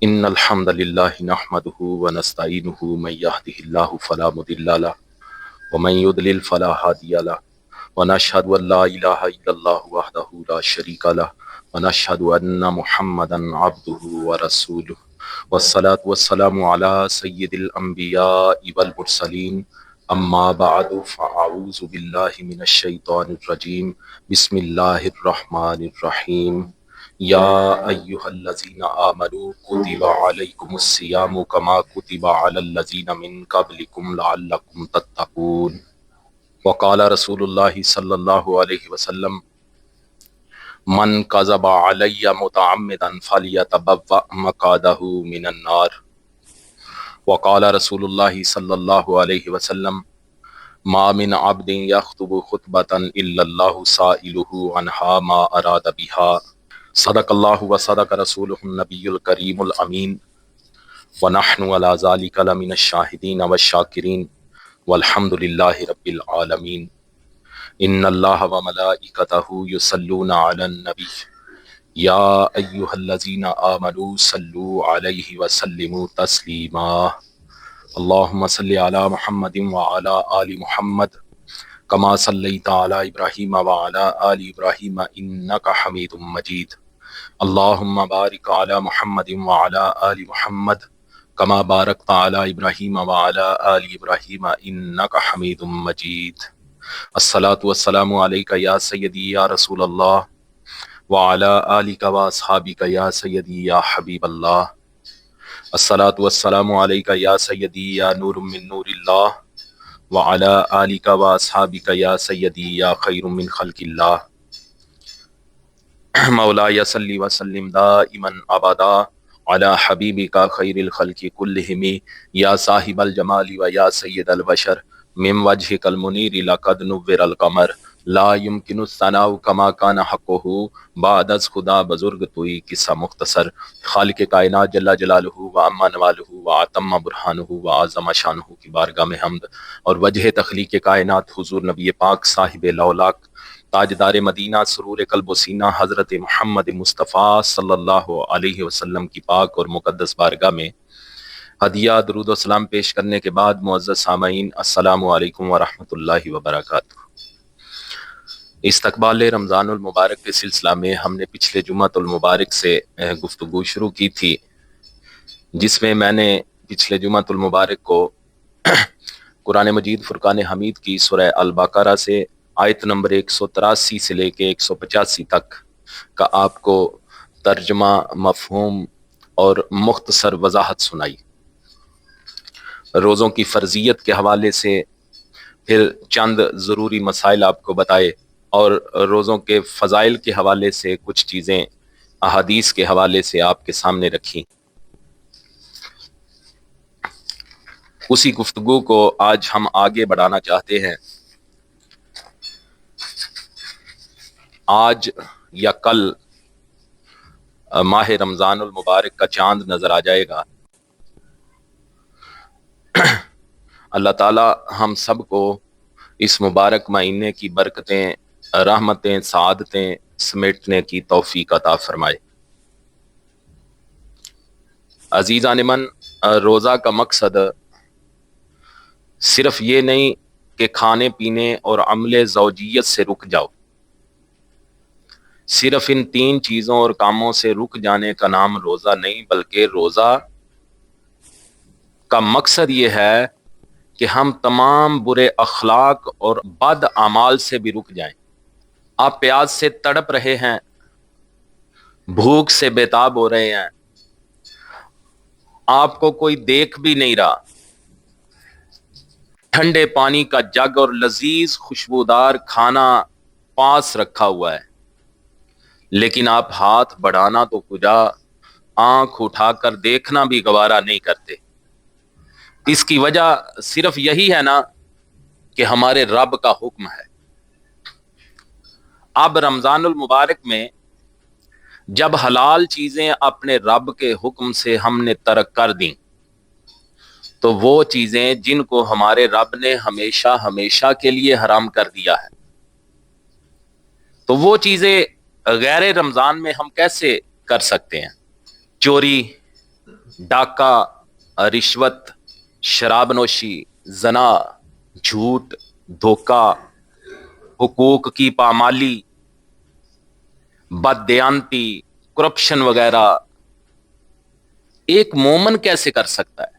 ان الحمد للہ نحمده ونستعینه من يهده الله فلا مضل له ومن يضلل فلا هادي له ونشهد ان لا اله الا الله وحده لا شريك له ونشهد ان محمدا عبده ورسوله والصلاة والسلام على سید الانبیاء والمرسلین اما بعد فاعوذ باللہ من الشیطان الرجیم بسم اللہ الرحمن الرحیم یا ایہا الذین آمنوا کتب علیکم الصیام کما کتب علی الذین من قبلکم لعلکم تتقون وقال رسول اللہ صلی اللہ علیہ وسلم من کذب علی متعمدا فلیتبوأ مقعدہ من النار وقال رسول اللہ صلی اللہ علیہ وسلم ما من عبد یخطب خطبۃ الا اللہ سائلہ عنہا ما اراد بها صدق اللہ و صدق رسولہ النبی الکریم الامین ونحن علی ذلک لمن الشاہدین والشاکرین والحمد للہ رب العالمین ان اللہ و ملائکتہ یصلون علی النبی یا ایہا الذین آمنوا صلوا علیہ وسلموا تسلیما اللہم صلی علی محمد وعلی آل محمد کما صلیت علی ابراہیم وعلی آل ابراہیم انک حمید مجید اللہم بارک علی محمد وعلی آل محمد کما بارکت علی ابراہیم وعلی آل ابراہیم انک حمید مجید الصلاۃ والسلام علیک یا سیدی یا رسول اللہ وعلی آلک واصحابک یا سیدی یا حبیب اللہ الصلاۃ والسلام علیک یا سیدی یا نور من نور اللہ وعلی آلک واصحابک یا سیدی یا خیر من خلق اللہ مولاي صلی وسلم دائما ابدا علی حبیبک خیر الخلق کلہم یا صاحب الجمال و یا سید البشر من وجهک المنیر لقد نور القمر لا يمكن الثناء كما كان حقه بعد از خدا بزرگ توئی قصہ مختصر خالق کائنات جل جلالہ و اما نوالہ و اتم برہانہ و اعظم شانہ کی بارگاہ میں حمد اور وجہ تخلیق کائنات حضور نبی پاک صاحب لولاک تاجدار مدینہ سرور قلب و سینہ حضرت محمد مصطفیٰ صلی اللہ علیہ وسلم کی پاک اور مقدس بارگاہ میں ہدیہ درود و سلام پیش کرنے کے بعد معزز سامعین السلام علیکم ورحمۃ اللہ وبرکاتہ۔ استقبال رمضان المبارک کے سلسلہ میں ہم نے پچھلے جمعۃ المبارک سے گفتگو شروع کی تھی، جس میں میں نے پچھلے جمعۃ المبارک کو قرآن مجید فرقان حمید کی سورہ البقرہ سے آیت نمبر 183 سے لے کے 185 تک کا آپ کو ترجمہ، مفہوم اور مختصر وضاحت سنائی۔ روزوں کی فرضیت کے حوالے سے پھر چند ضروری مسائل آپ کو بتائے اور روزوں کے فضائل کے حوالے سے کچھ چیزیں احادیث کے حوالے سے آپ کے سامنے رکھی۔ اسی گفتگو کو آج ہم آگے بڑھانا چاہتے ہیں۔ آج یا کل ماہ رمضان المبارک کا چاند نظر آ جائے گا۔ اللہ تعالی ہم سب کو اس مبارک مہینے کی برکتیں، رحمتیں، سعادتیں سمیٹنے کی توفیق عطا فرمائے۔ عزیزان من، روزہ کا مقصد صرف یہ نہیں کہ کھانے پینے اور عمل زوجیت سے رک جاؤ، صرف ان 3 چیزوں اور کاموں سے رک جانے کا نام روزہ نہیں، بلکہ روزہ کا مقصد یہ ہے کہ ہم تمام برے اخلاق اور بد اعمال سے بھی رک جائیں۔ آپ پیاس سے تڑپ رہے ہیں، بھوک سے بےتاب ہو رہے ہیں، آپ کو کوئی دیکھ بھی نہیں رہا، ٹھنڈے پانی کا جگ اور لذیذ خوشبودار کھانا پاس رکھا ہوا ہے، لیکن آپ ہاتھ بڑھانا تو کجا، آنکھ اٹھا کر دیکھنا بھی گوارا نہیں کرتے۔ اس کی وجہ صرف یہی ہے نا کہ ہمارے رب کا حکم ہے۔ اب رمضان المبارک میں جب حلال چیزیں اپنے رب کے حکم سے ہم نے ترک کر دیں، تو وہ چیزیں جن کو ہمارے رب نے ہمیشہ ہمیشہ کے لیے حرام کر دیا ہے، تو وہ چیزیں غیر رمضان میں ہم کیسے کر سکتے ہیں؟ چوری، ڈاکہ، رشوت، شراب نوشی، زنا، جھوٹ، دھوکہ، حقوق کی پامالی، بد دیانتی، کرپشن وغیرہ، ایک مومن کیسے کر سکتا ہے؟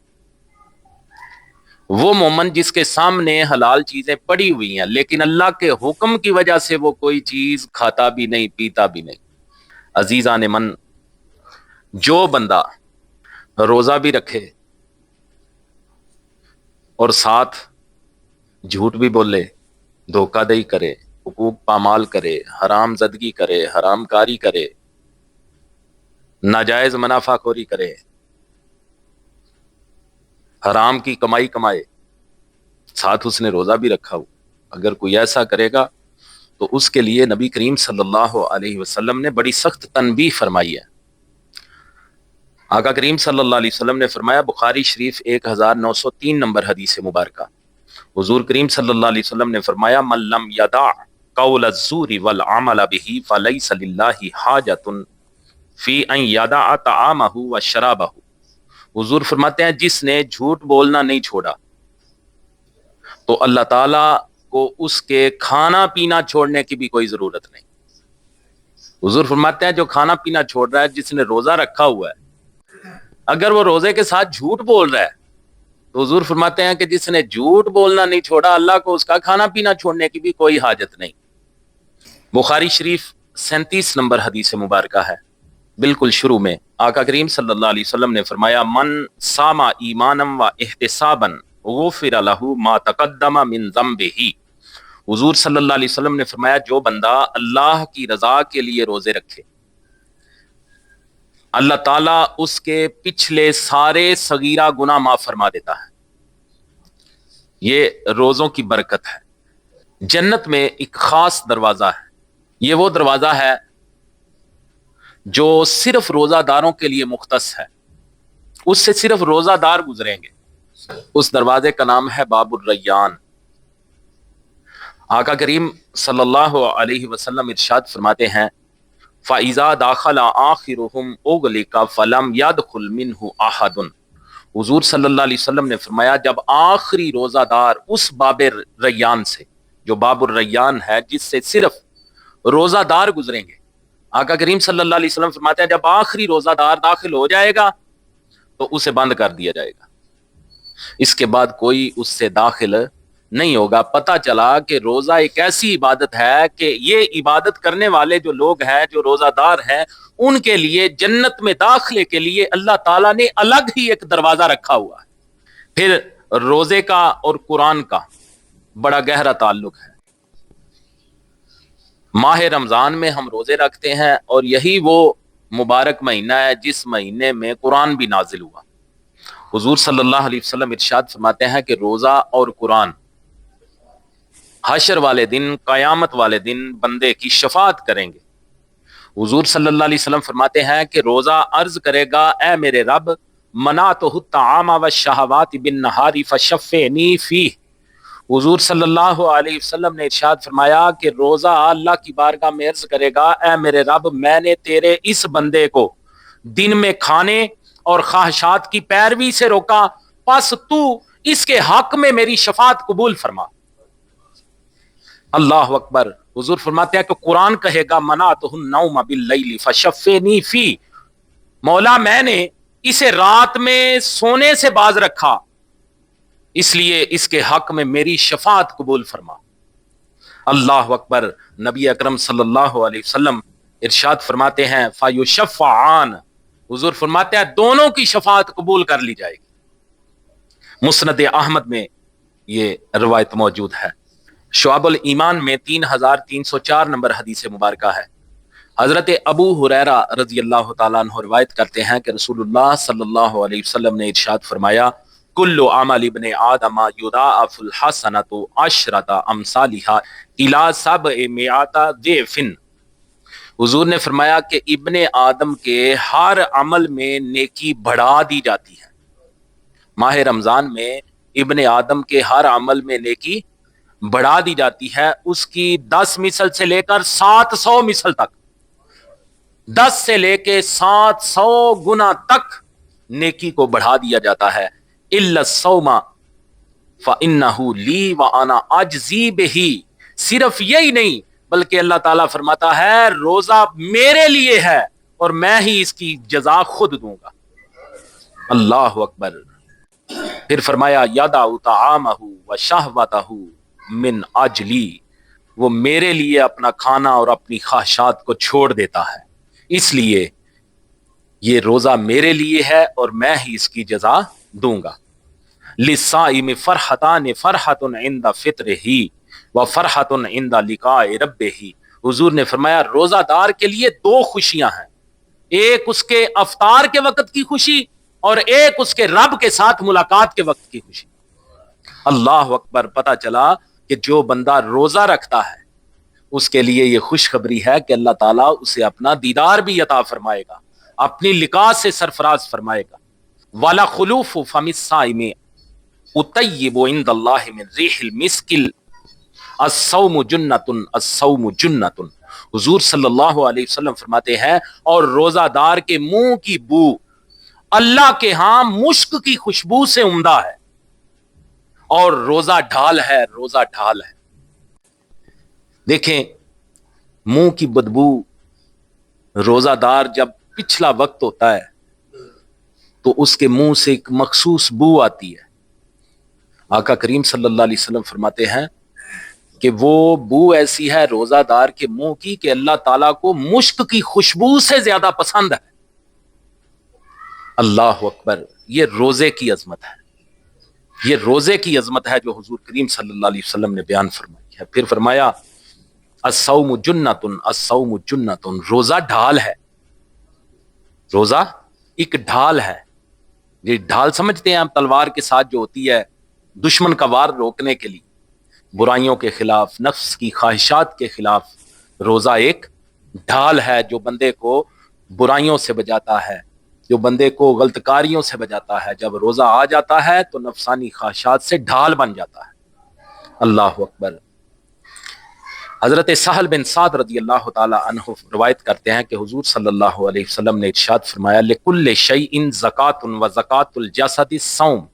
وہ مومن جس کے سامنے حلال چیزیں پڑی ہوئی ہیں لیکن اللہ کے حکم کی وجہ سے وہ کوئی چیز کھاتا بھی نہیں، پیتا بھی نہیں۔ عزیزان من، جو بندہ روزہ بھی رکھے اور ساتھ جھوٹ بھی بولے، دھوکہ دہی کرے، حقوق پامال کرے، حرام زدگی کرے، حرام کاری کرے، ناجائز منافع خوری کرے، حرام کی کمائی کمائے، ساتھ اس نے روزہ بھی رکھا ہو، اگر کوئی ایسا کرے گا تو اس کے لیے نبی کریم صلی اللہ علیہ وسلم نے بڑی سخت تنبیہ فرمائی ہے۔ آقا کریم صلی اللہ علیہ وسلم نے فرمایا، بخاری شریف 1903 نمبر حدیث مبارکہ، حضور کریم صلی اللہ علیہ وسلم نے فرمایا، من لم یدع قول الزور والعمل به فلیس للہ حاجۃ فی ان یدع طعامہ وشرابہ۔ حضور فرماتے ہیں جس نے جھوٹ بولنا نہیں چھوڑا تو اللہ تعالیٰ کو اس کے کھانا پینا چھوڑنے کی بھی کوئی ضرورت نہیں۔ حضور فرماتے ہیں جو کھانا پینا چھوڑ رہا ہے، جس نے روزہ رکھا ہوا ہے، اگر وہ روزے کے ساتھ جھوٹ بول رہا ہے تو حضور فرماتے ہیں کہ جس نے جھوٹ بولنا نہیں چھوڑا، اللہ کو اس کا کھانا پینا چھوڑنے کی بھی کوئی حاجت نہیں۔ بخاری شریف 37 نمبر حدیث مبارکہ ہے، بالکل شروع میں آقا کریم صلی اللہ علیہ وسلم نے فرمایا، من صام ایمانا و احتسابا غفر لہ ما تقدم من ذنبہ۔ حضور صلی اللہ علیہ وسلم نے فرمایا جو بندہ اللہ کی رضا کے لیے روزے رکھے، اللہ تعالیٰ اس کے پچھلے سارے صغیرہ گناہ معاف فرما دیتا ہے۔ یہ روزوں کی برکت ہے۔ جنت میں ایک خاص دروازہ ہے، یہ وہ دروازہ ہے جو صرف روزہ داروں کے لیے مختص ہے، اس سے صرف روزہ دار گزریں گے۔ اس دروازے کا نام ہے باب الریان۔ آقا کریم صلی اللہ علیہ وسلم ارشاد فرماتے ہیں، فَإِذَا دَخَلَ آخِرُهُمْ أُغْلِقَ فَلَمْ يَدْخُلْ مِنْهُ أَحَدٌ۔ حضور صلی اللہ علیہ وسلم نے فرمایا جب آخری روزہ دار اس باب ریان سے، جو باب الریان ہے جس سے صرف روزہ دار گزریں گے، آقا کریم صلی اللہ علیہ وسلم فرماتے ہیں جب آخری روزہ دار داخل ہو جائے گا تو اسے بند کر دیا جائے گا، اس کے بعد کوئی اس سے داخل نہیں ہوگا۔ پتہ چلا کہ روزہ ایک ایسی عبادت ہے کہ یہ عبادت کرنے والے جو لوگ ہیں، جو روزہ دار ہیں، ان کے لیے جنت میں داخلے کے لیے اللہ تعالیٰ نے الگ ہی ایک دروازہ رکھا ہوا ہے۔ پھر روزے کا اور قرآن کا بڑا گہرا تعلق ہے۔ ماہ رمضان میں ہم روزے رکھتے ہیں اور یہی وہ مبارک مہینہ ہے جس مہینے میں قرآن بھی نازل ہوا۔ حضور صلی اللہ علیہ وسلم ارشاد فرماتے ہیں کہ روزہ اور قرآن حشر والے دن، قیامت والے دن بندے کی شفاعت کریں گے۔ حضور صلی اللہ علیہ وسلم فرماتے ہیں کہ روزہ عرض کرے گا، اے میرے رب، منعتہ الطعام والشہوات بالنہار فشفعنی فیہ۔ حضور صلی اللہ علیہ وسلم نے ارشاد فرمایا کہ روزہ اللہ کی بارگاہ میں عرض کرے گا، اے میرے رب، میں نے تیرے اس بندے کو دن میں کھانے اور خواہشات کی پیروی سے روکا، پس تو اس کے حق میں میری شفاعت قبول فرما۔ اللہ اکبر۔ حضور فرماتے ہیں کہ قرآن کہے گا، منعتہ النوم باللیل فشفعنی فی، مولا میں نے اسے رات میں سونے سے باز رکھا، اس لیے اس کے حق میں میری شفاعت قبول فرما۔ اللہ اکبر۔ نبی اکرم صلی اللہ علیہ وسلم ارشاد فرماتے ہیں، فَيُشَفَّعَانِ، حضور فرماتے ہیں دونوں کی شفاعت قبول کر لی جائے گی۔ مسند احمد میں یہ روایت موجود ہے۔ شعب الایمان میں 3304 نمبر حدیث مبارکہ ہے۔ حضرت ابو ہریرہ رضی اللہ تعالیٰ عنہ روایت کرتے ہیں کہ رسول اللہ صلی اللہ علیہ وسلم نے ارشاد فرمایا، کل عمل ابن آدم یضاعف الحسنۃ عشرۃ امثالھا الی 700 ضعف۔ حضور نے فرمایا کہ ابن آدم کے ہر عمل میں نیکی بڑھا دی جاتی ہے۔ ماہ رمضان میں ابن آدم کے ہر عمل میں نیکی بڑھا دی جاتی ہے، اس کی 10 مثل سے لے کر 700 مثل تک، 10 سے لے کے 700 گنا تک نیکی کو بڑھا دیا جاتا ہے. الا الصوم فانه لی وانا اجزی بہ، صرف یہی نہیں بلکہ اللہ تعالیٰ فرماتا ہے روزہ میرے لیے ہے اور میں ہی اس کی جزا خود دوں گا. اللہ اکبر. پھر فرمایا یدع طعامہ وشہوتہ من اجلی، وہ میرے لیے اپنا کھانا اور اپنی خواہشات کو چھوڑ دیتا ہے، اس لیے یہ روزہ میرے لیے ہے اور میں ہی اس کی جزا دوں گا. للصائم فرحتان، فرحت عند فطرہ وفرحت عند لقاء ربہ. حضور نے فرمایا روزہ دار کے لیے دو خوشیاں ہیں، ایک اس کے افطار کے وقت کی خوشی اور ایک اس کے رب کے ساتھ ملاقات کے وقت کی خوشی. اللہ اکبر. پتہ چلا کہ جو بندہ روزہ رکھتا ہے اس کے لیے یہ خوشخبری ہے کہ اللہ تعالیٰ اسے اپنا دیدار بھی عطا فرمائے گا، اپنی لقاء سے سرفراز فرمائے گا. والا خلوف فم الصائم اطیب عند اللہ من ریح المسک الصوم جنۃ الصوم جنۃ. حضور صلی اللہ علیہ وسلم فرماتے ہیں اور روزہ دار کے منہ کی بو اللہ کے ہاں مشک کی خوشبو سے عمدہ ہے، اور روزہ ڈھال ہے، روزہ ڈھال ہے. دیکھیں منہ کی بدبو، روزہ دار جب پچھلا وقت ہوتا ہے تو اس کے منہ سے ایک مخصوص بو آتی ہے. آقا کریم صلی اللہ علیہ وسلم فرماتے ہیں کہ وہ بو ایسی ہے روزہ دار کے منہ کی کہ اللہ تعالیٰ کو مشک کی خوشبو سے زیادہ پسند ہے. اللہ اکبر. یہ روزے کی عظمت ہے، یہ روزے کی عظمت ہے جو حضور کریم صلی اللہ علیہ وسلم نے بیان فرمائی ہے. پھر فرمایا الصوم جنۃ الصوم جنۃ، روزہ ڈھال ہے، روزہ ایک ڈھال ہے. یہ ڈھال سمجھتے ہیں ہم تلوار کے ساتھ جو ہوتی ہے دشمن کا وار روکنے کے لیے، برائیوں کے خلاف، نفس کی خواہشات کے خلاف. روزہ ایک ڈھال ہے جو بندے کو برائیوں سے بچاتا ہے، جو بندے کو غلط کاریوں سے بچاتا ہے. جب روزہ آ جاتا ہے تو نفسانی خواہشات سے ڈھال بن جاتا ہے. اللہ اکبر. حضرت سہل بن سعد رضی اللہ تعالی عنہ روایت کرتے ہیں کہ حضور صلی اللہ علیہ وسلم نے ارشاد فرمایا لکل شیء زکات و زکات الجسد الصوم.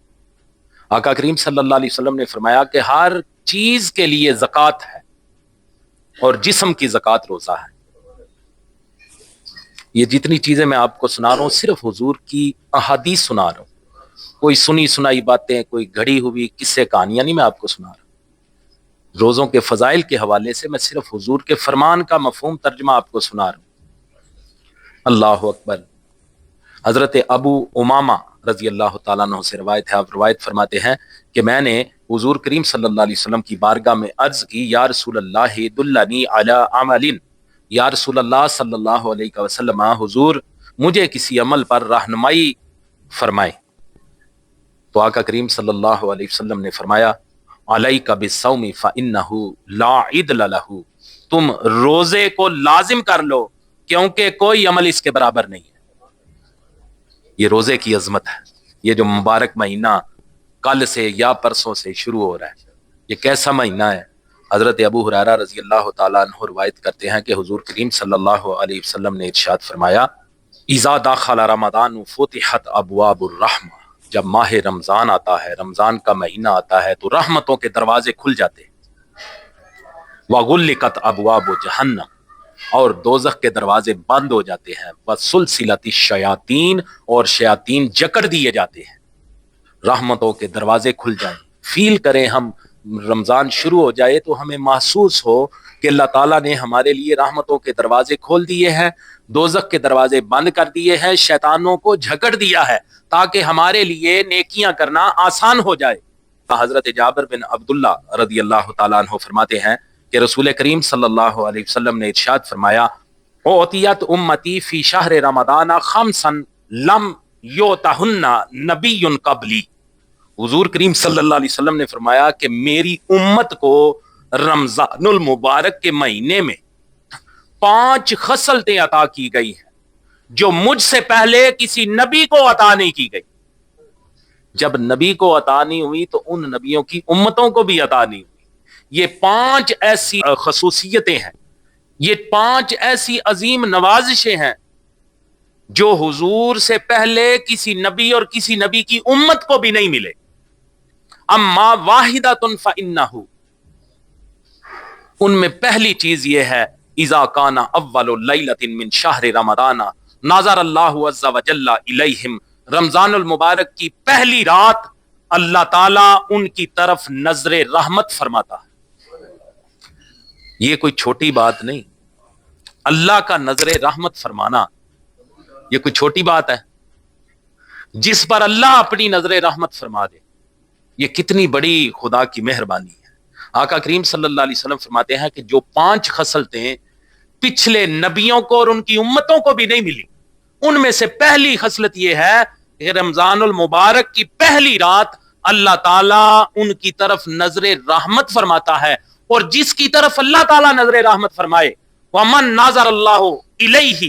آقا کریم صلی اللہ علیہ وسلم نے فرمایا کہ ہر چیز کے لیے زکات ہے اور جسم کی زکات روزہ ہے. یہ جتنی چیزیں میں آپ کو سنا رہا ہوں صرف حضور کی احادیث سنا رہا ہوں، کوئی سنی سنائی باتیں، کوئی گھڑی ہوئی قصے کہانیاں نہیں میں آپ کو سنا رہا ہوں. روزوں کے فضائل کے حوالے سے میں صرف حضور کے فرمان کا مفہوم ترجمہ آپ کو سنا رہا ہوں. اللہ اکبر. حضرت ابو امامہ رضی اللہ تعالیٰ عنہ سے روایت ہے، آپ روایت فرماتے ہیں کہ میں نے حضور کریم صلی اللہ علیہ وسلم کی بارگاہ میں عرض کی یا رسول اللہ دلنی علی عمل، یا رسول اللہ صلی اللہ علیہ وسلم حضور مجھے کسی عمل پر رہنمائی فرمائے. تو آقا کریم صلی اللہ علیہ وسلم نے فرمایا علیک بالصوم فانہ لا عدل لہ، تم روزے کو لازم کر لو کیونکہ کوئی عمل اس کے برابر نہیں ہے. یہ روزے کی عظمت ہے. یہ جو مبارک مہینہ کل سے یا پرسوں سے شروع ہو رہا ہے، یہ کیسا مہینہ ہے؟ حضرت ابو ہریرہ رضی اللہ تعالیٰ عنہ روایت کرتے ہیں کہ حضور کریم صلی اللہ علیہ وسلم نے ارشاد فرمایا اذا دخل رمضان فتحت ابواب الرحمہ، جب ماہ رمضان آتا ہے، رمضان کا مہینہ آتا ہے تو رحمتوں کے دروازے کھل جاتے ہیں. وغلقت ابواب جہنم، اور دوزخ کے دروازے بند ہو جاتے ہیں. وسلسلت الشیاطین، اور شیاطین جکڑ دیے جاتے ہیں. رحمتوں کے دروازے کھل جائیں. فیل کریں ہم رمضان شروع ہو جائے تو ہمیں محسوس ہو کہ اللہ تعالیٰ نے ہمارے لیے رحمتوں کے دروازے کھول دیے ہیں، دوزخ کے دروازے بند کر دیے ہیں، شیطانوں کو جھگڑ دیا ہے تاکہ ہمارے لیے نیکیاں کرنا آسان ہو جائے. حضرت جابر بن عبداللہ رضی اللہ تعالیٰ عنہ فرماتے ہیں کہ رسول کریم صلی اللہ علیہ وسلم نے ارشاد فرمایا اعطیت امتی فی شہر رمضان خمسا لم یعطہن نبی قبلی. حضور کریم صلی اللہ علیہ وسلم نے فرمایا کہ میری امت کو رمضان المبارک کے مہینے میں 5 خصلتیں عطا کی گئی ہیں جو مجھ سے پہلے کسی نبی کو عطا نہیں کی گئی. جب نبی کو عطا نہیں ہوئی تو ان نبیوں کی امتوں کو بھی عطا نہیں ہوئی. یہ 5 ایسی خصوصیتیں ہیں، یہ 5 ایسی عظیم نوازشیں ہیں جو حضور سے پہلے کسی نبی اور کسی نبی کی امت کو بھی نہیں ملے. اما واحدۃ فانہ، ان میں پہلی چیز یہ ہے اذا کان اول لیلۃ من شہر رمضان نظر اللہ عز وجل الیہم، رمضان المبارک کی پہلی رات اللہ تعالیٰ ان کی طرف نظر رحمت فرماتا ہے. یہ کوئی چھوٹی بات نہیں، اللہ کا نظر رحمت فرمانا یہ کوئی چھوٹی بات ہے. جس پر اللہ اپنی نظر رحمت فرما دے، یہ کتنی بڑی خدا کی مہربانی ہے. آقا کریم صلی اللہ علیہ وسلم فرماتے ہیں کہ جو 5 خصلتیں پچھلے نبیوں کو اور ان کی امتوں کو بھی نہیں ملی، ان میں سے پہلی خصلت یہ ہے کہ رمضان المبارک کی پہلی رات اللہ تعالیٰ ان کی طرف نظر رحمت فرماتا ہے. اور جس کی طرف اللہ تعالیٰ نظر رحمت فرمائے وَمَن نَظَرَ اللَّهُ إِلَيْهِ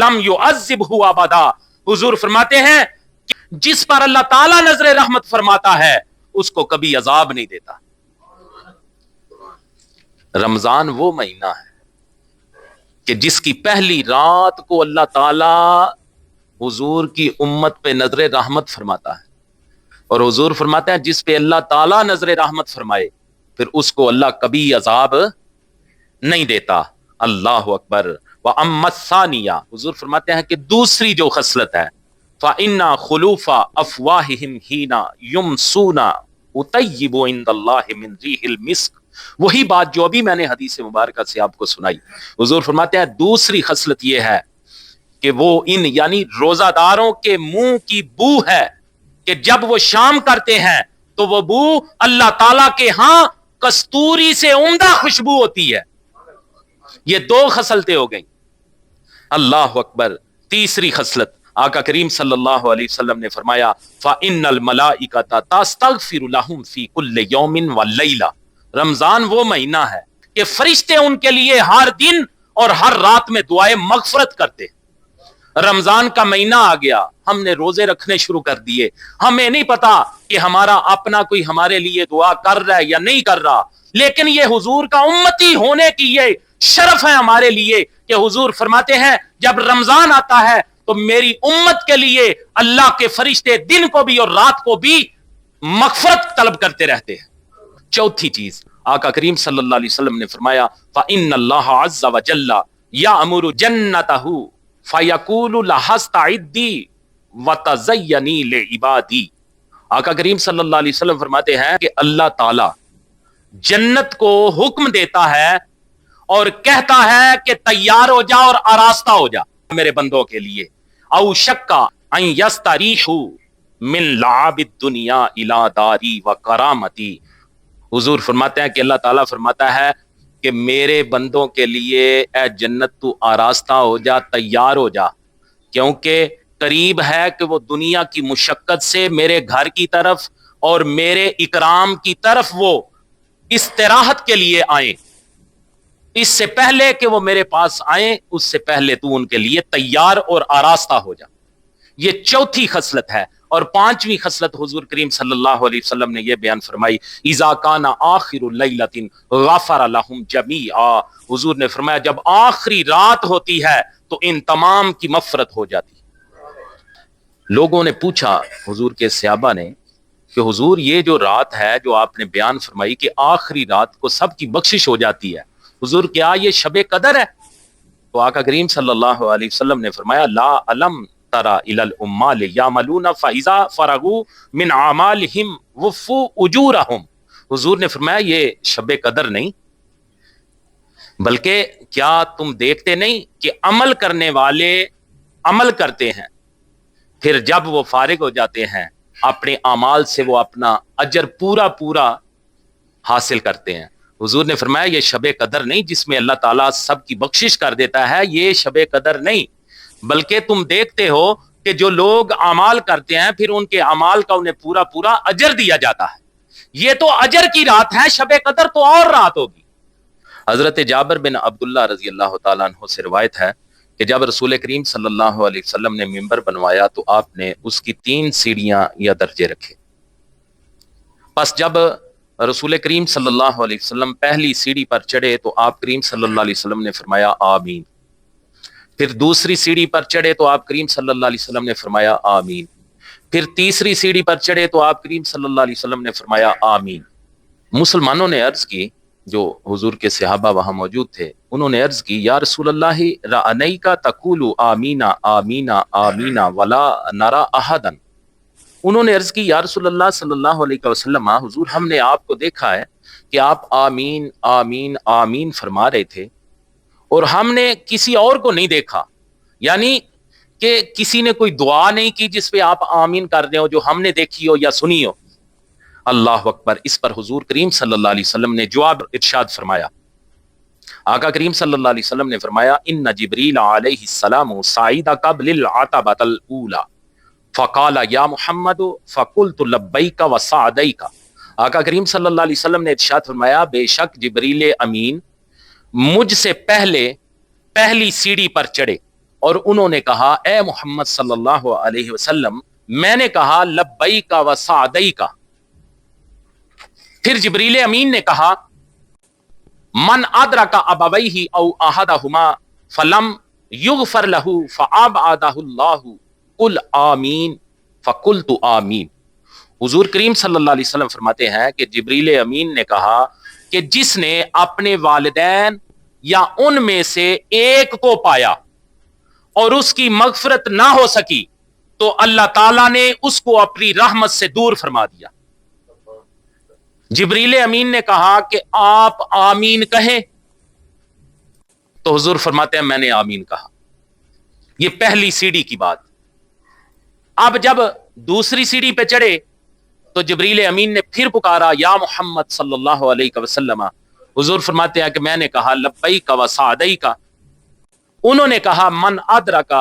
لَمْ يُعَذِّبْهُ أَبَدًا، حضور فرماتے ہیں کہ جس پر اللہ تعالیٰ نظر رحمت فرماتا ہے اس کو کبھی عذاب نہیں دیتا. رمضان وہ مہینہ ہے کہ جس کی پہلی رات کو اللہ تعالیٰ حضور کی امت پہ نظر رحمت فرماتا ہے. اور حضور فرماتے ہیں جس پہ اللہ تعالیٰ نظر رحمت فرمائے پھر اس کو اللہ کبھی عذاب نہیں دیتا. اللہ اکبر. وَأَمَّا الثَّانِيَةُ، حضور فرماتے ہیں کہ دوسری جو خصلت ہے فَإِنَّ خُلُوفَ أَفْوَاهِهِمْ حِينَ يُمْسُونَ أُطَيِّبُ عِندَ اللَّهِ مِنْ رِيحِ الْمِسْكِ، وہی بات جو ابھی میں نے حدیث مبارکہ سے آپ کو سنائی. حضور فرماتے ہیں دوسری خصلت یہ ہے کہ وہ ان یعنی روزہ داروں کے منہ کی بو ہے کہ جب وہ شام کرتے ہیں تو وہ بو اللہ تعالیٰ کے ہاں کستوری سے عمدہ خوشبو ہوتی ہے. یہ 2 خصلتیں ہو گئیں. اللہ اکبر. تیسری خصلت آقا کریم صلی اللہ علیہ وسلم نے فرمایا فَإِنَّ الْمَلَائِكَةَ تَسْتَغْفِرُ لَهُمْ فِي كُلِّ يَوْمٍ وَاللَّيْلَةٍ، رمضان وہ مہینہ ہے کہ فرشتے ان کے لیے ہر دن اور ہر رات میں دعائیں مغفرت کرتے. رمضان کا مہینہ آ گیا، ہم نے روزے رکھنے شروع کر دیے، ہمیں نہیں پتا کہ ہمارا اپنا کوئی ہمارے لیے دعا کر رہا ہے یا نہیں کر رہا، لیکن یہ حضور کا امتی ہونے کی یہ شرف ہے ہمارے لیے کہ حضور فرماتے ہیں جب رمضان آتا ہے تو میری امت کے لیے اللہ کے فرشتے دن کو بھی اور رات کو بھی مغفرت طلب کرتے رہتے ہیں. چوتھی چیز آقا کریم صلی اللہ علیہ وسلم نے فرمایا فَإِنَّ اللَّهَ عَزَّ وَجَلَّ يَأْمُرُ جَنَّتَهُ فَيَقُولُ لَهَا اسْتَعِدِّي وَتَزَيَّنِي لِعِبَادِي. آقا کریم صلی اللہ علیہ وسلم فرماتے ہیں کہ اللہ تعالی جنت کو حکم دیتا ہے اور کہتا ہے کہ تیار ہو جا اور آراستہ ہو جا میرے بندوں کے لیے. او شکا ان یستریحوا من لعاب الدنیا الی داری و کرامتی. حضور فرماتے ہیں کہ اللہ تعالیٰ فرماتا ہے کہ میرے بندوں کے لیے اے جنت تو آراستہ ہو جا، تیار ہو جا، کیونکہ قریب ہے کہ وہ دنیا کی مشقت سے میرے گھر کی طرف اور میرے اکرام کی طرف وہ استراحت کے لیے آئیں. اس سے پہلے کہ وہ میرے پاس آئیں اس سے پہلے تو ان کے لیے تیار اور آراستہ ہو جا. یہ چوتھی خصلت ہے. اور 5ویں خصلت حضور کریم صلی اللہ علیہ وسلم نے یہ بیان فرمائی اذا کان آخر لیلۃ غفر لهم جمیعا. حضور نے فرمایا جب آخری رات ہوتی ہے تو ان تمام کی مغفرت ہو جاتی. لوگوں نے پوچھا حضور کے صحابہ نے کہ حضور یہ جو رات ہے جو آپ نے بیان فرمائی کہ آخری رات کو سب کی بخشش ہو جاتی ہے، حضور کیا یہ شب قدر ہے؟ تو آقا کریم صلی اللہ علیہ وسلم نے فرمایا لا علم ترى الى الامال يعملون فاذا فرغوا من اعمالهم وفوا اجورهم. حضور نے فرمایا یہ شب قدر نہیں، بلکہ کیا تم دیکھتے نہیں کہ عمل کرنے والے عمل کرتے ہیں، پھر جب وہ فارغ ہو جاتے ہیں اپنے اعمال سے وہ اپنا اجر پورا پورا حاصل کرتے ہیں. حضور نے فرمایا یہ شب قدر نہیں جس میں اللہ تعالیٰ سب کی بخشش کر دیتا ہے، یہ شب قدر نہیں، بلکہ تم دیکھتے ہو کہ جو لوگ اعمال کرتے ہیں پھر ان کے اعمال کا انہیں پورا پورا اجر دیا جاتا ہے. یہ تو اجر کی رات ہے، شب قدر تو اور رات ہوگی. حضرت جابر بن عبداللہ رضی اللہ تعالیٰ عنہ سے روایت ہے کہ جب رسول کریم صلی اللہ علیہ وسلم نے ممبر بنوایا تو آپ نے اس کی 3 سیڑھیاں یا درجے رکھے. پس جب رسول کریم صلی اللہ علیہ وسلم پہلی سیڑھی پر چڑھے تو آپ کریم صلی اللہ علیہ وسلم نے فرمایا آمین. پھر دوسری سیڑھی پر چڑھے تو آپ کریم صلی اللہ علیہ وسلم نے فرمایا آمین. پھر تیسری سیڑھی پر چڑھے تو آپ کریم صلی اللہ علیہ وسلم نے فرمایا آمین. مسلمانوں نے عرض کی، جو حضور کے صحابہ وہاں موجود تھے، انہوں نے عرض کی یا رسول اللہ رأنیک تقول آمینا آمینا آمینا ولا نرى احدا. انہوں نے عرض کی یا رسول اللہ صلی اللہ علیہ وسلم، حضور ہم نے آپ کو دیکھا ہے کہ آپ آمین آمین آمین فرما رہے تھے اور ہم نے کسی اور کو نہیں دیکھا، یعنی کہ کسی نے کوئی دعا نہیں کی جس پہ آپ آمین کر رہے ہو جو ہم نے دیکھی ہو یا سنی ہو. اللہ اکبر. اس پر حضور کریم صلی اللہ علیہ وسلم نے جواب ارشاد فرمایا. آقا کریم صلی اللہ علیہ وسلم نے فرمایا ان جبریل علیہ السلام صعد قبل العتبۃ الاولى فقال یا محمد فقلت لبیک وسعدیک. آقا کریم صلی اللہ علیہ وسلم نے ارشاد فرمایا بے شک جبریل امین مجھ سے پہلے پہلی سیڑھی پر چڑھے اور انہوں نے کہا اے محمد صلی اللہ علیہ وسلم میں نے کہا لبیک وسعدیک. پھر جبریل امین نے کہا من ادرک ابویہ او احدہما فلم یغفر لہ فابعدہ اللہ قل آمین فقلت آمین. حضور کریم صلی اللہ علیہ وسلم فرماتے ہیں کہ جبریل امین نے کہا کہ جس نے اپنے والدین یا ان میں سے ایک کو پایا اور اس کی مغفرت نہ ہو سکی تو اللہ تعالیٰ نے اس کو اپنی رحمت سے دور فرما دیا. جبریل امین نے کہا کہ آپ آمین کہیں تو حضور فرماتے ہیں میں نے آمین کہا. یہ پہلی سیڑھی کی بات. اب جب دوسری سیڑھی پہ چڑھے تو جبریل امین نے پھر پکارا یا محمد صلی اللہ علیہ وسلم. حضور فرماتے ہیں کہ میں نے کہا لبیک وسعدیک. انہوں نے کہا من ادرک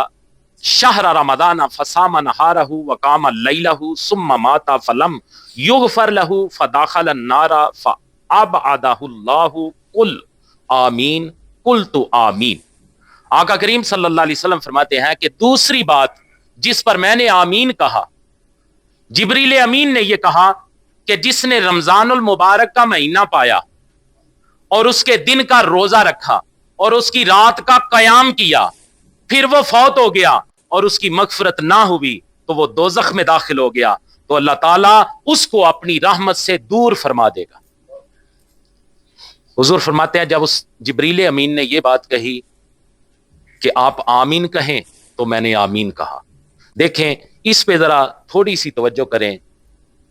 شہر رمضان فصام نہارہ وقام لیلہ ثم مات فلم یغفر لہ فدخل النار فابعدہ اللہ قل آمین قلت آمین. آقا کریم صلی اللہ علیہ وسلم فرماتے ہیں کہ دوسری بات جس پر میں نے آمین کہا، جبریل امین نے یہ کہا کہ جس نے رمضان المبارک کا مہینہ پایا اور اس کے دن کا روزہ رکھا اور اس کی رات کا قیام کیا پھر وہ فوت ہو گیا اور اس کی مغفرت نہ ہوئی تو وہ دوزخ میں داخل ہو گیا تو اللہ تعالیٰ اس کو اپنی رحمت سے دور فرما دے گا. حضور فرماتے ہیں جب اس جبریل امین نے یہ بات کہی کہ آپ آمین کہیں تو میں نے آمین کہا. دیکھیں اس پہ ذرا تھوڑی سی توجہ کریں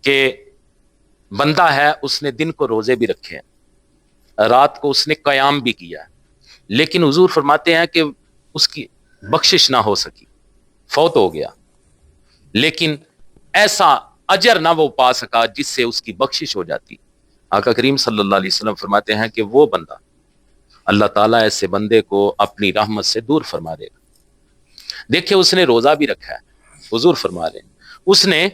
کہ بندہ ہے اس نے دن کو روزے بھی رکھے ہیں، رات کو اس نے قیام بھی کیا ہے، لیکن حضور فرماتے ہیں کہ اس کی بخشش نہ ہو سکی، فوت ہو گیا، لیکن ایسا اجر نہ وہ پا سکا جس سے اس کی بخشش ہو جاتی. آقا کریم صلی اللہ علیہ وسلم فرماتے ہیں کہ وہ بندہ اللہ تعالیٰ ایسے بندے کو اپنی رحمت سے دور فرما دے گا. دیکھیں اس نے روزہ بھی رکھا ہے، حضور فرما رہے ہیں اس نے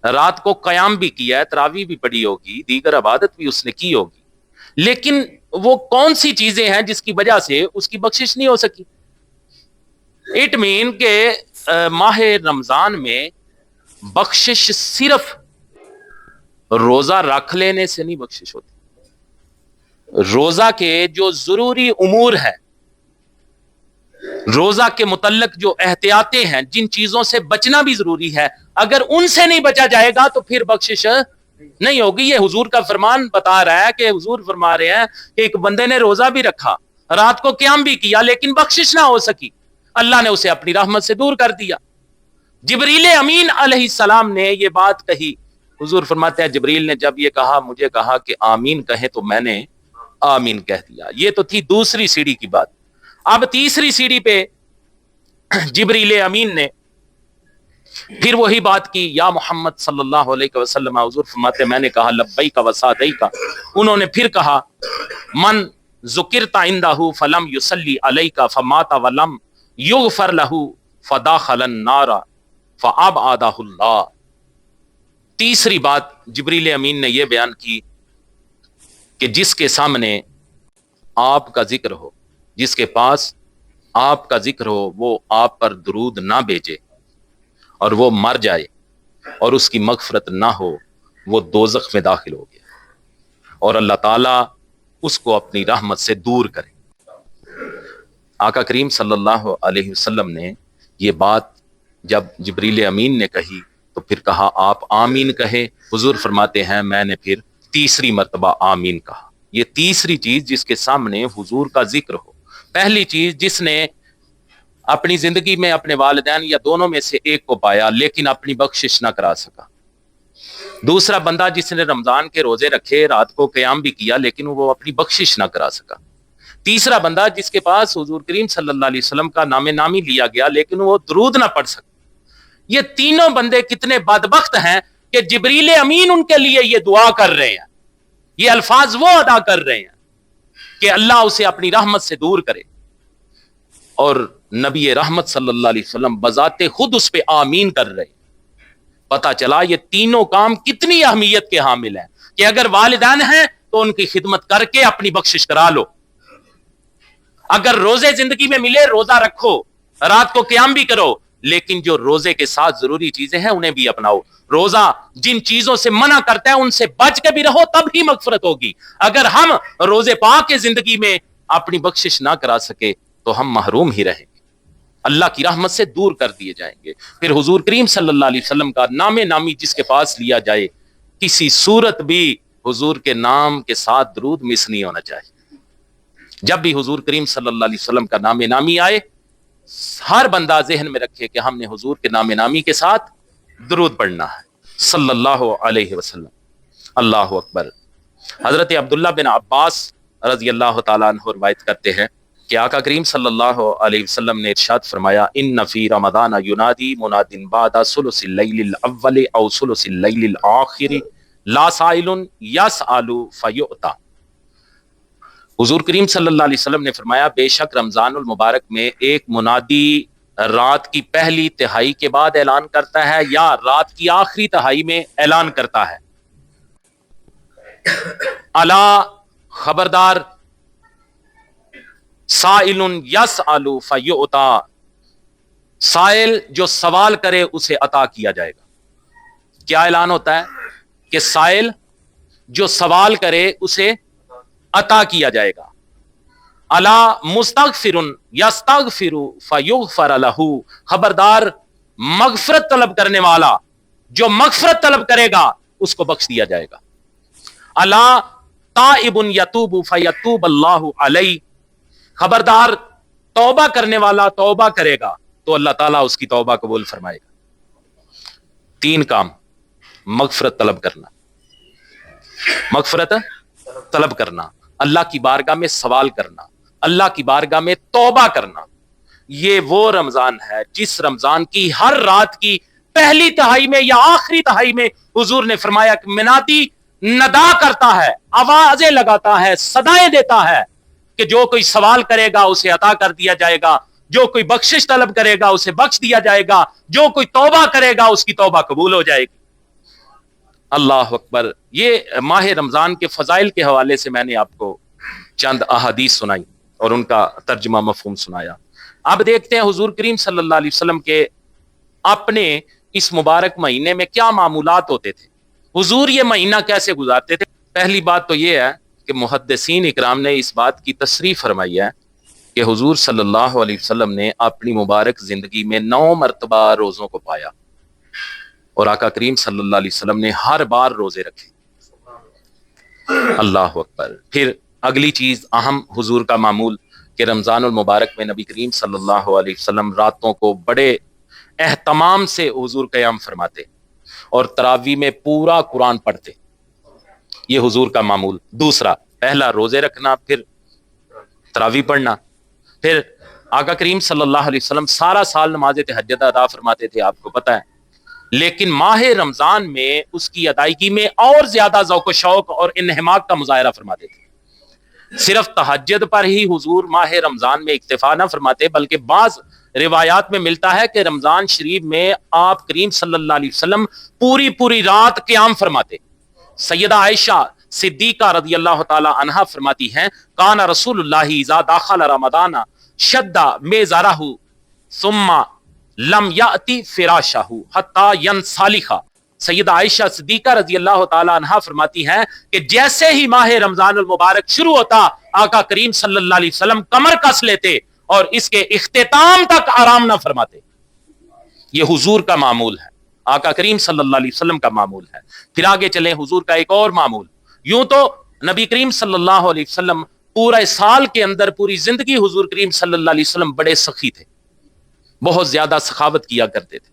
رات کو قیام بھی کیا ہے، تراویح بھی پڑھی ہوگی، دیگر عبادت بھی اس نے کی ہوگی، لیکن وہ کون سی چیزیں ہیں جس کی وجہ سے اس کی بخشش نہیں ہو سکی؟ اٹ مین کہ ماہ رمضان میں بخشش صرف روزہ رکھ لینے سے نہیں بخشش ہوتی. روزہ کے جو ضروری امور ہیں، روزہ کے متعلق جو احتیاطیں ہیں، جن چیزوں سے بچنا بھی ضروری ہے، اگر ان سے نہیں بچا جائے گا تو پھر بخشش نہیں ہوگی. یہ حضور کا فرمان بتا رہا ہے کہ حضور فرما رہے ہیں کہ ایک بندے نے روزہ بھی رکھا، رات کو قیام بھی کیا، لیکن بخشش نہ ہو سکی، اللہ نے اسے اپنی رحمت سے دور کر دیا. جبریل امین علیہ السلام نے یہ بات کہی. حضور فرماتے ہیں جبریل نے جب یہ کہا، مجھے کہا کہ آمین کہیں تو میں نے آمین کہہ دیا. یہ تو تھی دوسری سیڑھی کی بات. اب تیسری سیڑھی پہ جبریل امین نے پھر وہی بات کی یا محمد صلی اللہ علیہ وسلم. حضور فرماتے ہیں میں نے کہا لبیک وسعدیک. انہوں نے پھر کہا من ذکرت عندہ فلم یصلی علیک فمات ولم یغفر لہ فدخل النار فابعدہ اللہ. تیسری بات جبریل امین نے یہ بیان کی کہ جس کے سامنے آپ کا ذکر ہو، جس کے پاس آپ کا ذکر ہو، وہ آپ پر درود نہ بھیجے اور وہ مر جائے اور اس کی مغفرت نہ ہو، وہ دوزخ میں داخل ہو گیا اور اللہ تعالیٰ اس کو اپنی رحمت سے دور کرے. آقا کریم صلی اللہ علیہ وسلم نے یہ بات جب جبریل امین نے کہی تو پھر کہا آپ آمین کہیں. حضور فرماتے ہیں میں نے پھر تیسری مرتبہ آمین کہا. یہ تیسری چیز جس کے سامنے حضور کا ذکر ہو. پہلی چیز جس نے اپنی زندگی میں اپنے والدین یا دونوں میں سے ایک کو پایا لیکن اپنی بخشش نہ کرا سکا. دوسرا بندہ جس نے رمضان کے روزے رکھے، رات کو قیام بھی کیا لیکن وہ اپنی بخشش نہ کرا سکا. تیسرا بندہ جس کے پاس حضور کریم صلی اللہ علیہ وسلم کا نام نامی لیا گیا لیکن وہ درود نہ پڑھ سکا. یہ تینوں بندے کتنے بدبخت ہیں کہ جبریل امین ان کے لیے یہ دعا کر رہے ہیں، یہ الفاظ وہ ادا کر رہے ہیں کہ اللہ اسے اپنی رحمت سے دور کرے، اور نبی رحمت صلی اللہ علیہ وسلم بذات خود اس پہ آمین کر رہے ہیں. پتا چلا یہ تینوں کام کتنی اہمیت کے حامل ہیں کہ اگر والدین ہیں تو ان کی خدمت کر کے اپنی بخشش کرا لو. اگر روزے زندگی میں ملے روزہ رکھو، رات کو قیام بھی کرو، لیکن جو روزے کے ساتھ ضروری چیزیں ہیں انہیں بھی اپناؤ. روزہ جن چیزوں سے منع کرتا ہے ان سے بچ کے بھی رہو، تب ہی مغفرت ہوگی. اگر ہم روزے پاک کے زندگی میں اپنی بخشش نہ کرا سکے تو ہم محروم ہی رہیں گے، اللہ کی رحمت سے دور کر دیے جائیں گے. پھر حضور کریم صلی اللہ علیہ وسلم کا نام نامی جس کے پاس لیا جائے، کسی صورت بھی حضور کے نام کے ساتھ درود مس نہیں ہونا چاہیے. جب بھی حضور کریم صلی اللہ علیہ وسلم کا نام نامی آئے، ہر بندہ ذہن میں رکھے کہ ہم نے حضور کے نام نامی کے ساتھ درود پڑھنا ہے صلی اللہ علیہ وسلم. اللہ اکبر. حضرت عبداللہ بن عباس رضی اللہ تعالیٰ عنہ روایت کرتے ہیں کہ آقا کریم صلی اللہ علیہ وسلم نے ارشاد فرمایا ان فی رمضان ینادی مناد بعد ثلث اللیل الاول او ثلث اللیل الاخر لا سائل یسأل فیؤتی. حضور کریم صلی اللہ علیہ وسلم نے فرمایا بے شک رمضان المبارک میں ایک منادی رات کی پہلی تہائی کے بعد اعلان کرتا ہے یا رات کی آخری تہائی میں اعلان کرتا ہے، الا خبردار، سائل یسأل فیؤتی، سائل جو سوال کرے اسے عطا کیا جائے گا. کیا اعلان ہوتا ہے کہ سائل جو سوال کرے اسے عطا کیا جائے گا. الا مستغفر یستغفر فیغفر لہ، خبردار مغفرت طلب کرنے والا جو مغفرت طلب کرے گا اس کو بخش دیا جائے گا. الا تائب یتوب فیتوب اللہ علیہ، خبردار توبہ کرنے والا توبہ کرے گا تو اللہ تعالیٰ اس کی توبہ قبول فرمائے گا. تین کام: مغفرت طلب کرنا، مغفرت طلب کرنا، اللہ کی بارگاہ میں سوال کرنا، اللہ کی بارگاہ میں توبہ کرنا. یہ وہ رمضان ہے جس رمضان کی ہر رات کی پہلی تہائی میں یا آخری تہائی میں حضور نے فرمایا کہ منادی ندا کرتا ہے، آوازیں لگاتا ہے، صدائیں دیتا ہے کہ جو کوئی سوال کرے گا اسے عطا کر دیا جائے گا، جو کوئی بخشش طلب کرے گا اسے بخش دیا جائے گا، جو کوئی توبہ کرے گا اس کی توبہ قبول ہو جائے گی. اللہ اکبر. یہ ماہ رمضان کے فضائل کے حوالے سے میں نے آپ کو چند احادیث سنائی اور ان کا ترجمہ مفہوم سنایا. اب دیکھتے ہیں حضور کریم صلی اللہ علیہ وسلم کے اپنے اس مبارک مہینے میں کیا معمولات ہوتے تھے، حضور یہ مہینہ کیسے گزارتے تھے. پہلی بات تو یہ ہے کہ محدثین اکرام نے اس بات کی تصریح فرمائی ہے کہ حضور صلی اللہ علیہ وسلم نے اپنی مبارک زندگی میں 9 مرتبہ روزوں کو پایا اور آقا کریم صلی اللہ علیہ وسلم نے ہر بار روزے رکھے. اللہ اکبر. پھر اگلی چیز اہم حضور کا معمول کہ رمضان المبارک میں نبی کریم صلی اللہ علیہ وسلم راتوں کو بڑے اہتمام سے حضور قیام فرماتے اور تراویح میں پورا قرآن پڑھتے. یہ حضور کا معمول. دوسرا، پہلا روزے رکھنا، پھر تراویح پڑھنا. پھر آقا کریم صلی اللہ علیہ وسلم سارا سال نماز تہجد ادا فرماتے تھے، آپ کو پتہ ہے، لیکن ماہ رمضان میں اس کی ادائیگی میں اور زیادہ ذوق و شوق اور انہماک کا مظاہرہ فرماتے تھے. صرف تہجد پر ہی حضور ماہ رمضان میں اکتفا نہ فرماتے، بلکہ بعض روایات میں ملتا ہے کہ رمضان شریف میں آپ کریم صلی اللہ علیہ وسلم پوری رات قیام فرماتے. سیدہ عائشہ صدیقہ رضی اللہ تعالی عنہا فرماتی ہیں کان رسول اللہ اذا داخل رمضان شد میزرہ ثم لم یأتی فراشہ حتی ینسالخ. سیدہ عائشہ صدیقہ رضی اللہ تعالی عنہا فرماتی ہیں کہ جیسے ہی ماہ رمضان المبارک شروع ہوتا آقا کریم صلی اللہ علیہ وسلم کمر کس لیتے اور اس کے اختتام تک آرام نہ فرماتے. یہ حضور کا معمول ہے, آقا کریم صلی اللہ علیہ وسلم کا معمول ہے. پھر آگے چلیں, حضور کا ایک اور معمول. یوں تو نبی کریم صلی اللہ علیہ وسلم پورے سال کے اندر, پوری زندگی حضور کریم صلی اللہ علیہ وسلم بڑے سخی تھے, بہت زیادہ سخاوت کیا کرتے تھے.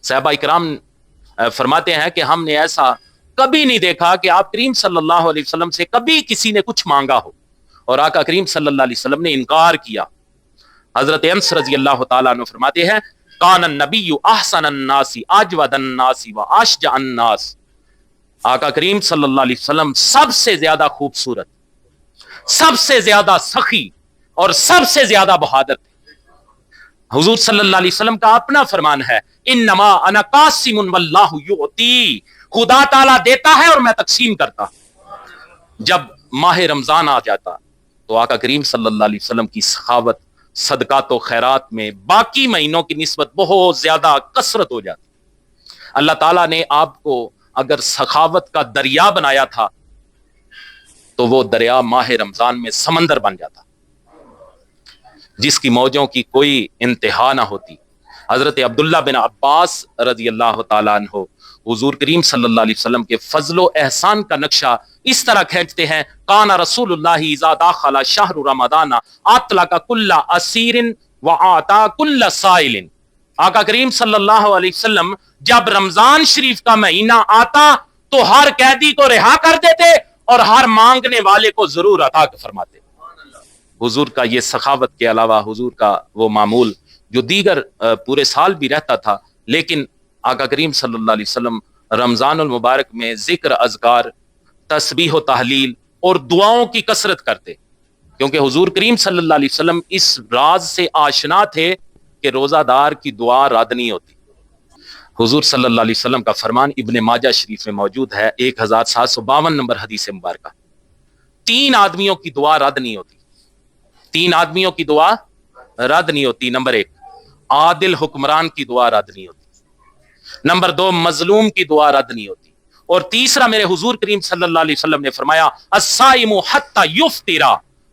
صحابہ کرام فرماتے ہیں کہ ہم نے ایسا کبھی نہیں دیکھا کہ آپ کریم صلی اللہ علیہ وسلم سے کبھی کسی نے کچھ مانگا ہو اور آقا کریم صلی اللہ علیہ وسلم نے انکار کیا. حضرت انس رضی اللہ تعالیٰ عنہ فرماتے ہیں کان النبی احسن الناس اجود الناس واشجع الناس. آقا کریم صلی اللہ علیہ وسلم سب سے زیادہ خوبصورت, سب سے زیادہ سخی اور سب سے زیادہ بہادر تھے. حضور صلی اللہ علیہ وسلم کا اپنا فرمان ہے انما انا قاسم واللہ یعطی, خدا تعالیٰ دیتا ہے اور میں تقسیم کرتا. جب ماہ رمضان آ جاتا تو آقا کریم صلی اللہ علیہ وسلم کی سخاوت صدقات و خیرات میں باقی مہینوں کی نسبت بہت زیادہ کثرت ہو جاتی. اللہ تعالیٰ نے آپ کو اگر سخاوت کا دریا بنایا تھا تو وہ دریا ماہ رمضان میں سمندر بن جاتا جس کی موجوں کی کوئی انتہا نہ ہوتی. حضرت عبداللہ بن عباس رضی اللہ تعالیٰ عنہ حضور کریم صلی اللہ علیہ وسلم کے فضل و احسان کا نقشہ اس طرح کھینچتے ہیں کان رسول اللہ اذا داخل شہر رمضان اطلق کل اسیر وآتا کل سائل. آقا کریم صلی اللہ علیہ وسلم جب رمضان شریف کا مہینہ آتا تو ہر قیدی کو رہا کر دیتے اور ہر مانگنے والے کو ضرور عطا فرماتے. حضور کا یہ سخاوت کے علاوہ حضور کا وہ معمول جو دیگر پورے سال بھی رہتا تھا, لیکن آقا کریم صلی اللہ علیہ وسلم رمضان المبارک میں ذکر, اذکار, تسبیح و تحلیل اور دعاؤں کی کثرت کرتے, کیونکہ حضور کریم صلی اللہ علیہ وسلم اس راز سے آشنا تھے کہ روزہ دار کی دعا رد نہیں ہوتی. حضور صلی اللہ علیہ وسلم کا فرمان ابن ماجہ شریف میں موجود ہے 1752 نمبر حدیث مبارکہ, 3 آدمیوں کی دعا رد نہیں ہوتی. 3 آدمیوں کی دعا رد نہیں ہوتی. نمبر 1, عادل حکمران کی دعا رد نہیں ہوتی. نمبر 2, مظلوم کی دعا رد نہیں ہوتی. اور تیسرا, میرے حضور کریم صلی اللہ علیہ وسلم نے فرمایا الصائم حتی یفطر,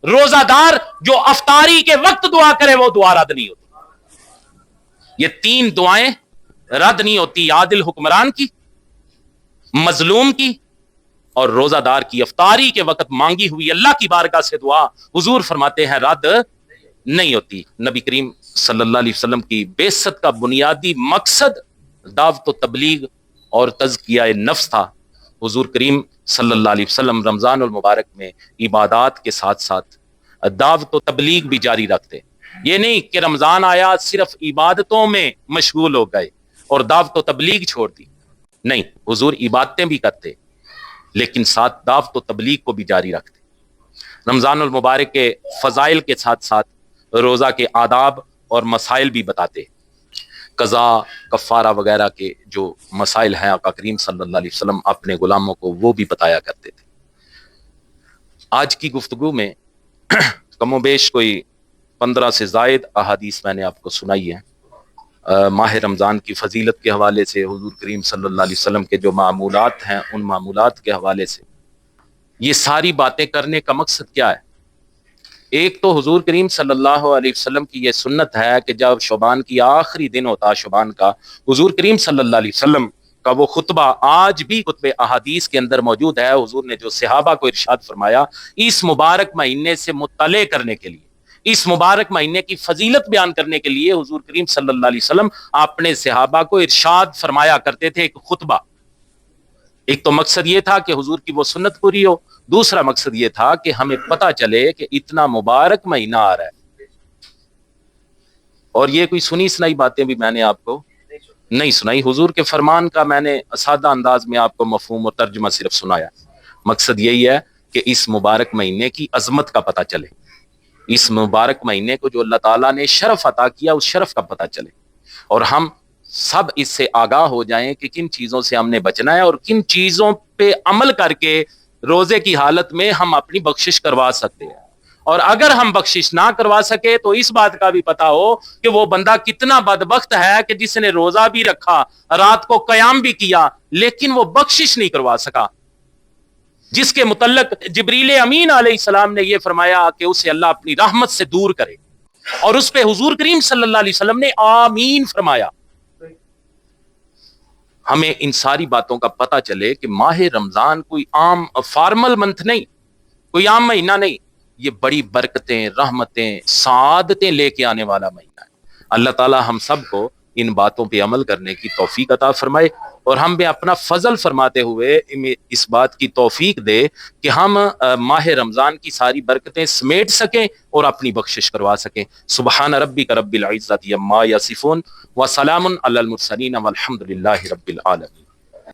روزہ دار جو افطاری کے وقت دعا کرے وہ دعا رد نہیں ہوتی. یہ 3 دعائیں رد نہیں ہوتی, عادل حکمران کی, مظلوم کی اور روزہ دار کی. افطاری کے وقت مانگی ہوئی اللہ کی بارگاہ سے دعا حضور فرماتے ہیں رد نہیں ہوتی. نبی کریم صلی اللہ علیہ وسلم کی بعثت کا بنیادی مقصد دعوت و تبلیغ اور تزکیہ نفس تھا. حضور کریم صلی اللہ علیہ وسلم رمضان المبارک میں عبادات کے ساتھ ساتھ دعوت و تبلیغ بھی جاری رکھتے. یہ نہیں کہ رمضان آیا صرف عبادتوں میں مشغول ہو گئے اور دعوت و تبلیغ چھوڑ دی. نہیں, حضور عبادتیں بھی کرتے لیکن ساتھ دعوت و تبلیغ کو بھی جاری رکھتے. رمضان المبارک کے فضائل کے ساتھ ساتھ روزہ کے آداب اور مسائل بھی بتاتے. قضاء, کفارہ وغیرہ کے جو مسائل ہیں آقا کریم صلی اللہ علیہ وسلم اپنے غلاموں کو وہ بھی بتایا کرتے تھے. آج کی گفتگو میں کم و بیش کوئی 15 سے زائد احادیث میں نے آپ کو سنائی ہے ماہ رمضان کی فضیلت کے حوالے سے, حضور کریم صلی اللہ علیہ وسلم کے جو معمولات ہیں ان معمولات کے حوالے سے. یہ ساری باتیں کرنے کا مقصد کیا ہے؟ ایک تو حضور کریم صلی اللہ علیہ وسلم کی یہ سنت ہے کہ جب شعبان کی آخری دن ہوتا شعبان کا, حضور کریم صلی اللہ علیہ وسلم کا وہ خطبہ آج بھی خطبہ احادیث کے اندر موجود ہے. حضور نے جو صحابہ کو ارشاد فرمایا اس مبارک مہینے سے مطلع کرنے کے لیے, اس مبارک مہینے کی فضیلت بیان کرنے کے لیے حضور کریم صلی اللہ علیہ وسلم اپنے صحابہ کو ارشاد فرمایا کرتے تھے ایک خطبہ. ایک تو مقصد یہ تھا کہ حضور کی وہ سنت پوری ہو, دوسرا مقصد یہ تھا کہ ہمیں پتہ چلے کہ اتنا مبارک مہینہ آ رہا ہے. اور یہ کوئی سنی سنائی باتیں بھی میں نے آپ کو نہیں سنائی, حضور کے فرمان کا میں نے سادہ انداز میں آپ کو مفہوم اور ترجمہ صرف سنایا. مقصد یہی ہے کہ اس مبارک مہینے کی عظمت کا پتہ چلے, اس مبارک مہینے کو جو اللہ تعالیٰ نے شرف عطا کیا اس شرف کا پتہ چلے, اور ہم سب اس سے آگاہ ہو جائیں کہ کن چیزوں سے ہم نے بچنا ہے اور کن چیزوں پہ عمل کر کے روزے کی حالت میں ہم اپنی بخشش کروا سکتے ہیں. اور اگر ہم بخشش نہ کروا سکے تو اس بات کا بھی پتہ ہو کہ وہ بندہ کتنا بدبخت ہے کہ جس نے روزہ بھی رکھا, رات کو قیام بھی کیا, لیکن وہ بخشش نہیں کروا سکا, جس کے متعلق جبریل امین علیہ السلام نے یہ فرمایا کہ اسے اللہ اپنی رحمت سے دور کرے. اور اس پہ حضور کریم صلی اللہ علیہ وسلم نے آمین فرمایا. ہمیں ان ساری باتوں کا پتہ چلے کہ ماہ رمضان کوئی عام فارمل منتھ نہیں، کوئی عام مہینہ نہیں، یہ بڑی برکتیں، رحمتیں، سعادتیں لے کے آنے والا مہینہ ہے. اللہ تعالی ہم سب کو ان باتوں پہ عمل کرنے کی توفیق عطا فرمائے، اور ہم بھی اپنا فضل فرماتے ہوئے اس بات کی توفیق دے کہ ہم ماہ رمضان کی ساری برکتیں سمیٹ سکیں اور اپنی بخشش کروا سکیں. سبحان ربک رب العزت عما یصفون وسلام علی المرسلین والحمد للہ رب العالمین.